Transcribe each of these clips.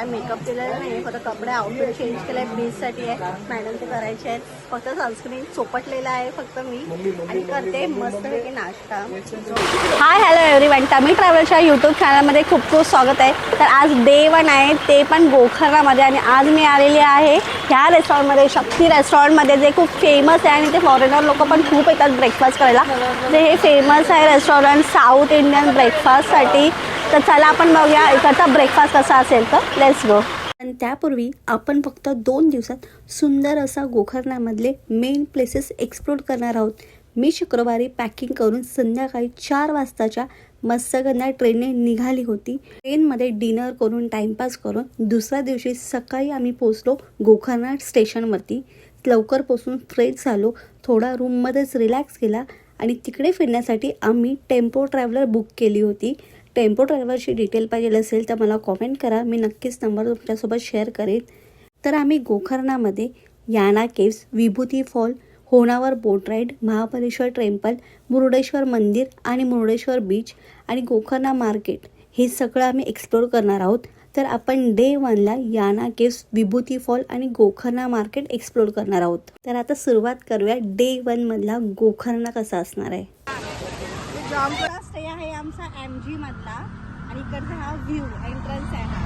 काय मेकअप केलेला नाही, फक्त कपडे आउटफिट चेंज केलाय बीचसाठी आहे. मॅडम ते करायचे आहेत. फक्त सनस्क्रीन चोपटलेला आहे फक्त मी, आणि करते मस्तपैकी नाश्ता. हाय हॅलो एव्हरीवन, तमी ट्रॅव्हल्सच्या यूट्यूब चॅनलमध्ये खूप खूप स्वागत आहे. तर आज डे 1 आहे, ते पण गोकर्णामध्ये. आणि आज मी आलेली आहे ह्या रेस्टॉरंटमध्ये, शक्ती रेस्टॉरंटमध्ये, जे खूप फेमस आहे आणि ते फॉरेनर लोक पण खूप येतात ब्रेकफास्ट करायला. जे हे फेमस आहे रेस्टॉरंट साऊथ इंडियन ब्रेकफास्टसाठी. तर चला आपण बघूया इकडचा ब्रेकफास्ट कसा असेल. तर लेट्स गो. आणि त्यापूर्वी आपण फक्त 2 दिवसात सुंदर असा गोकर्णामधले मेन प्लेसेस एक्सप्लोर करणार आहोत. मी शुक्रवारी पॅकिंग करून संध्याकाळी 4 वाजताच्या मत्स्यगंधा ट्रेनने निघाली होती. ट्रेनमध्ये डिनर करून टाईमपास करून दुसऱ्या दिवशी सकाळी आम्ही पोचलो गोकर्ण स्टेशनवरती. लवकर पोचून फ्रेश झालो, थोडा रूममध्येच रिलॅक्स केला आणि तिकडे फिरण्यासाठी आम्ही टेम्पो ट्रॅव्हलर बुक केली होती. टेम्पो ट्रॅव्हलरची डिटेल पाहिजे असेल तर मला कॉमेंट करा, मी नक्कीच नंबर तुमच्यासोबत शेअर करेन. तर आम्ही गोकर्णामध्ये याना केव्स, विभूती फॉल, होणावर बोट राईड, महाबळेश्वर टेम्पल, मुरुडेश्वर मंदिर आणि मुरुडेश्वर बीच आणि गोकर्णा मार्केट हे सगळं आम्ही एक्सप्लोर करणार आहोत. तर आपण डे 1ला याना केव्स, विभूती फॉल आणि गोकर्णा मार्केट एक्सप्लोर करणार आहोत. तर आता सुरुवात करूया डे 1 मधला गोकर्णा कसा असणार आहे. जॉमकडा स्टे आहे आमचा MG मधला, आणि इकडचा हा व्ह्यू एंट्रन्स आहे हा.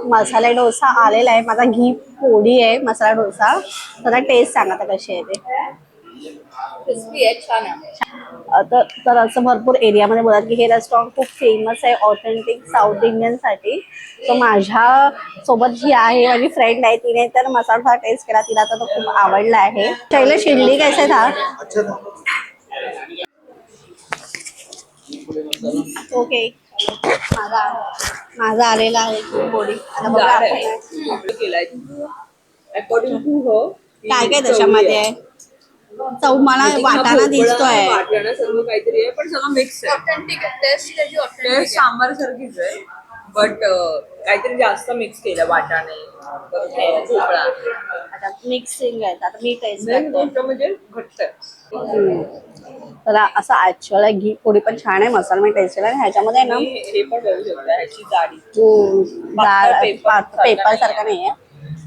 मसाला डोसा आलेला आहे, माझा घी पोळी आहे मसाला डोसा. तर टेस्ट सांगा आता कशी आहे ते. क्रिस्पी आहे, छान आहे. तर असं भरपूर एरियामध्ये बोलतात की हे रेस्टॉरंट खूप फेमस आहे ऑथेंटिक साऊथ इंडियनसाठी. सो माझ्या सोबत जी आहे माझी फ्रेंड आहे, तिने तर मसाला डोसा टेस्ट केला, तिला तर तो खूप आवडला आहे. शैलेश इडली कैसे था? ओके, माझा आलेला आहे पोळी. आता बघा आपण केलाय अकॉर्डिंग टू हो. काय काय त्याच्यामध्ये आहे. चव मला वाटाणा दिसतोय, वाटाणा सर्व काहीतरी आहे, पण सगळं मिक्स आहे. ऑथेंटिक टेस्ट त्याची ऑथेंटिक सांबार सारखीच आहे, बट काहीतरी जास्त मिक्स केलं वाटाणे, भोपळा. आता मिक्सिंग आहे. आता मी टेस्ट करते. म्हणजे घट्ट तर असं ऍक्च्युअल घी पोळी पण छान आहे, मसाला मी टेस्ट केला. आणि ह्याच्यामध्ये ना हे पण बघू शकता ह्याची जाडी पेपर सारखा नाहीये.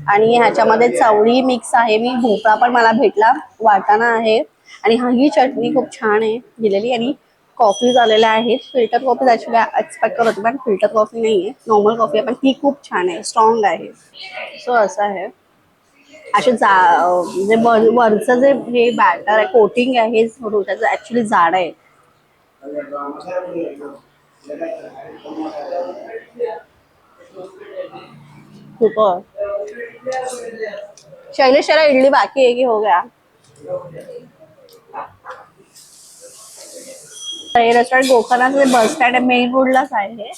आणि ह्याच्यामध्ये चवळी मिक्स आहे, मी भोपळा पण मला भेटला, वाटाणा आहे, आणि ही चटणी खूप छान आहे दिलेली. आणि कॉफी झालेल्या आहेत, फिल्टर कॉफी ऍक्च्युअली एक्सपेक्ट करत होती, पण फिल्टर कॉफी नाहीये, नॉर्मल कॉफी आहे, पण ती खूप छान आहे, स्ट्रॉंग आहे. सो असं आहे. असे जे वरचं जे हे बॅटर आहे, कोटिंग आहे, हे डोशाचं ऍक्च्युली जाड आहे. खूप शैलेश जरा इडली बाकी है कि हो गया? हे रेस्टॉरंट गोकर्णाचं बस स्टँड आहे, मेन रोडलाच आहे हे.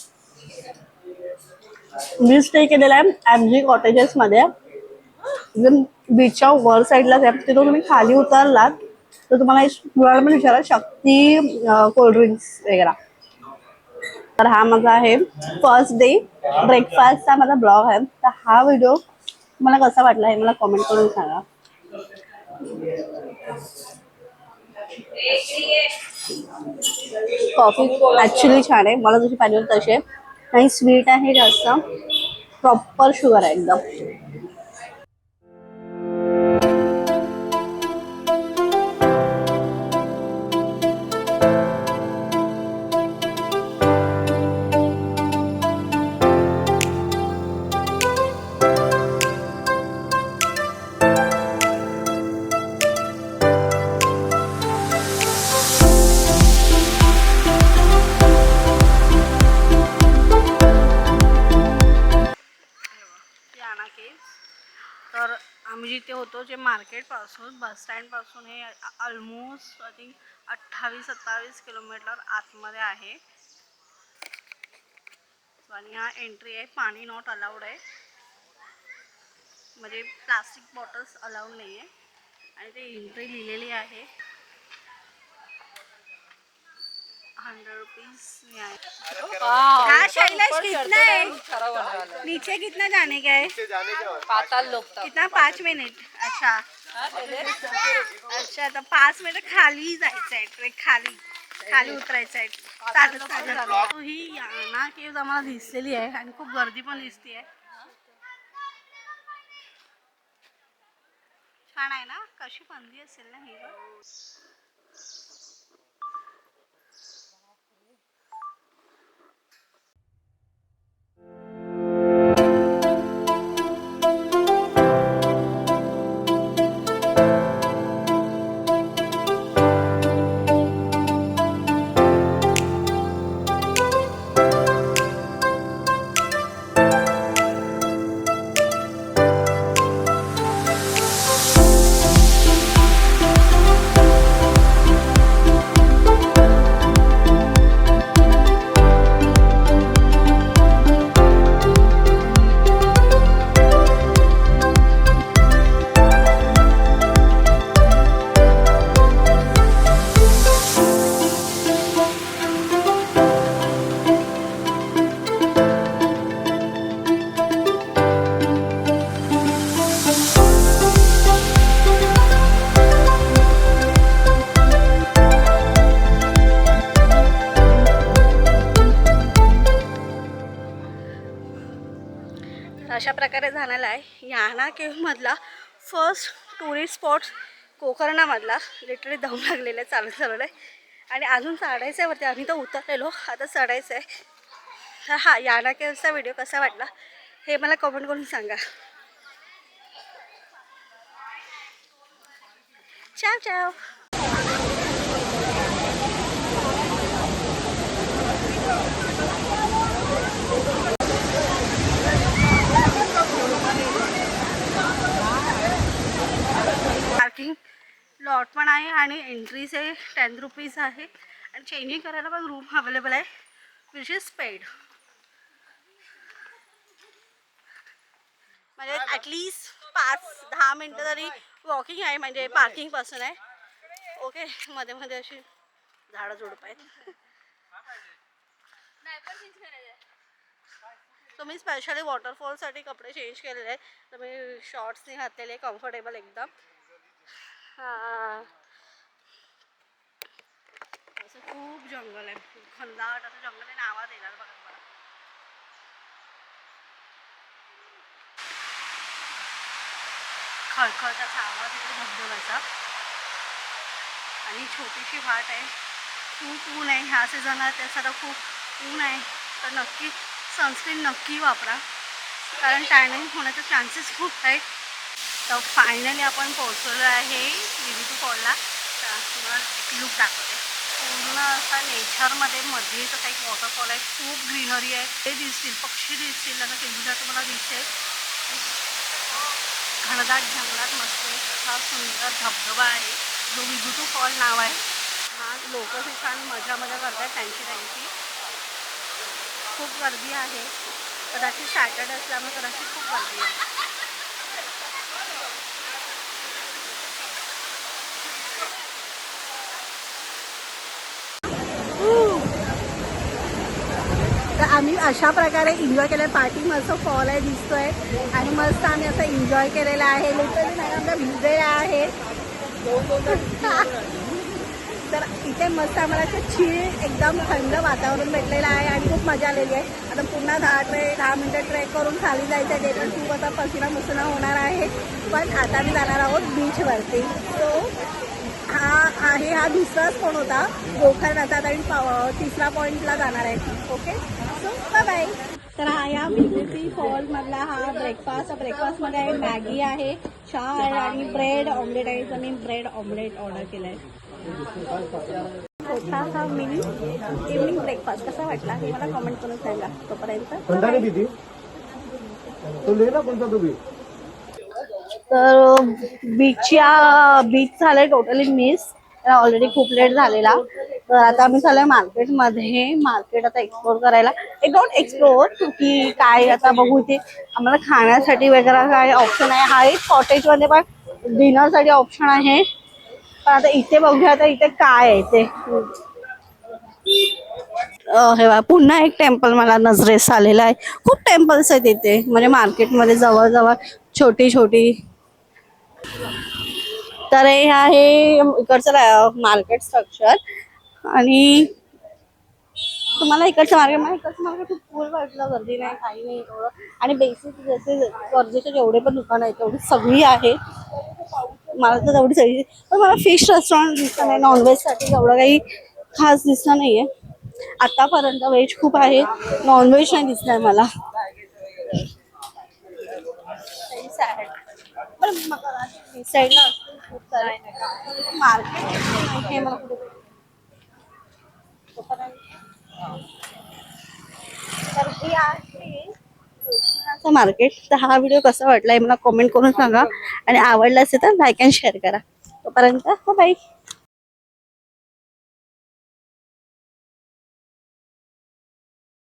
मी स्टे केलेला आहे MG कॉटेजेस मध्ये, बीचच्या वर साईडलाच आहे. तिथून तुम्ही खाली उतरलात तर तुम्हाला पण विचारा शक्ती कोल्ड्रिंक्स वगैरे. तर हा माझा आहे फर्स्ट डे ब्रेकफास्टचा माझा ब्लॉग आहे. तर हा व्हिडिओ मला कसा वाटला हे मला कमेंट करून सांगा. कॉफी ऍक्च्युली छान आहे, मला जशी पाहिजे होती तशी आहे. आणि स्वीट आहे जास्त, प्रॉपर शुगर आहे एकदम. तर आम्ही जिथे होतो, जे मार्केटपासून बस स्टँडपासून हे ऑलमोस्ट आय थिंक 28-27 किलोमीटर आतमध्ये आहे. आणि हा एंट्री आहे, पाणी नॉट अलाउड आहे, म्हणजे प्लास्टिक बॉटल्स अलाउड नाही आहे. आणि ते एंट्री लिहिलेली आहे 100 रुपीज. हाँ शैलेश, कितना है नीचे, कितना जाने का है? पाताल लोक कितना 5 मिनट. अच्छा अच्छा आता 5 मिनिट खाली जायचं आहे, ट्रेक खाली खाली उतरायचं आहे. चालत चालत ही याना केव्ह आम्हाला दिसलेली आहे आणि खूप गर्दी पण दिसते आहे. छान आहे ना, कशी बंदी असेल ना ही. अशा प्रकारे झालेला आहे याना केव्हमधला फर्स्ट टुरिस्ट स्पॉट गोकर्णामधला. लिटरली दम लागलेला आहे चालत चालवलं आहे आणि अजून चढायचं आहे वरती. आम्ही तर उतरलेलो, आता चढायचं आहे. तर हा याना केव्हचा व्हिडिओ कसा वाटला हे मला कमेंट करून सांगा. चाव चाव. पार्किंग लॉट पण आहे आणि एंट्रीज आहे 10 रुपीज आहे आणि चेंजिंग करायला पण रूम अवेलेबल आहे विच इज पेड. म्हणजे ॲटलिस्ट 5-10 मिनटं तरी वॉकिंग आहे, म्हणजे पार्किंगपासून आहे. ओके, मध्ये मध्ये अशी झाडं झुडप आहेत. तर मी स्पेशली वॉटरफॉलसाठी कपडे चेंज केलेले आहेत. तर मी शॉर्ट्सने घातलेले, कम्फर्टेबल एकदम. हां, असं खूप जंगल आहे, खंदाट असं जंगल आहे. नावात येणार बघा मला. खळखळताचा आवाज येतो धबधब्याचा आणि छोटीशी वाट आहे. खूप ऊन आहे ह्या सीझनात, त्यासाठी खूप ऊन आहे. तर नक्की सनस्क्रीन नक्की वापरा, कारण टॅनिंग होण्याचे चान्सेस खूप आहेत. तर फायनली आपण पोहोचलो आहे विविधू फॉलला. तर तुम्हाला एक लुक दाखवते. पूर्ण असा नेचरमध्ये मध्येच असा एक वॉटरफॉल आहे. खूप ग्रीनरी आहे. ते दिसतील, पक्षी दिसतील, असं केंद्रात तुम्हाला दिसेल. घनदाट जंगलात मस्त हा सुंदर धबधबा आहे जो विभूतू फॉल नाव आहे. हा लोक छान मजा करतात त्यांची. खूप गर्दी आहे, कदाचित सॅटर्डे असल्यामुळे कदाचित खूप गर्दी आहे. तर आम्ही अशा प्रकारे एन्जॉय केलं. पार्टी मस्त फॉल आहे दिसतोय आणि मस्त आम्ही असं एन्जॉय केलेलं आहे. लिटरली मॅडम भिजलेल्या आहेत. तर इथे मस्त आम्हाला असं चिल एकदम थंड वातावरण भेटलेलं आहे आणि खूप मजा आलेली आहे. आता पुन्हा 10 मिनटं ट्रेक करून खाली जायचं आहे. ते पण खूप आता पसीना मुसना होणार आहे. पण आता मी जाणार आहोत बीचवरती. सो हा दुसरा स्पॉट होता गोकर्णाचा आणि तिसरा पॉईंटला जाणार आहे. Okay, so bye bye. तर हा या विभूती फॉलमधला हा ब्रेकफास्टमध्ये आहे मॅगी आहे, चहा आहे आणि ब्रेड ऑमलेट आहे. तर मी ब्रेड ऑमलेट ऑर्डर केलं आहे. छोटासा मिनी इव्हनिंग ब्रेकफास्ट कसा वाटला हे मला कमेंट करून सांगा. तोपर्यंत तर बीच झालंय टोटली मिस. ऑलरेडी खूप लेट झालेला. तर आता आम्ही झालोय मार्केटमध्ये. मार्केट आता एक्सप्लोर करायला. डोंट एक्सप्लोर की काय आता बघू. इथे आम्हाला खाण्यासाठी वगैरे काय ऑप्शन आहे. हा एक कॉटेजमध्ये पण डिनरसाठी ऑप्शन आहे. पण आता इथे बघूया आता इथे काय आहे ते. हे बघा पुन्हा एक टेम्पल मला नजरेस आलेला आहे. खूप टेम्पल्स आहेत इथे, म्हणजे मार्केटमध्ये जवळ छोटी तर हे आहे इकडचं मार्केट स्ट्रक्चर. आणि तुम्हाला इकडचं मार्केट खूप फुल वाटलं, गर्दी नाही काही नाही एवढं. आणि बेसिक जसे गरजेचे जेवढे पण दुकानं आहेत तेवढी सगळी आहेत. मला तर तेवढी सगळी, पण मला फिश रेस्टॉरंट दिसलं नाही, नॉनव्हेजसाठी एवढं काही खास दिसलं नाहीये आतापर्यंत. व्हेज खूप आहे, नॉनव्हेज नाही दिसलंय मला. मार्केट. तर हा व्हिडिओ कसा वाटला मला कमेंट करून सांगा, आणि आवडला असेल तर लाईक अँड शेअर करा. तोपर्यंत बाय.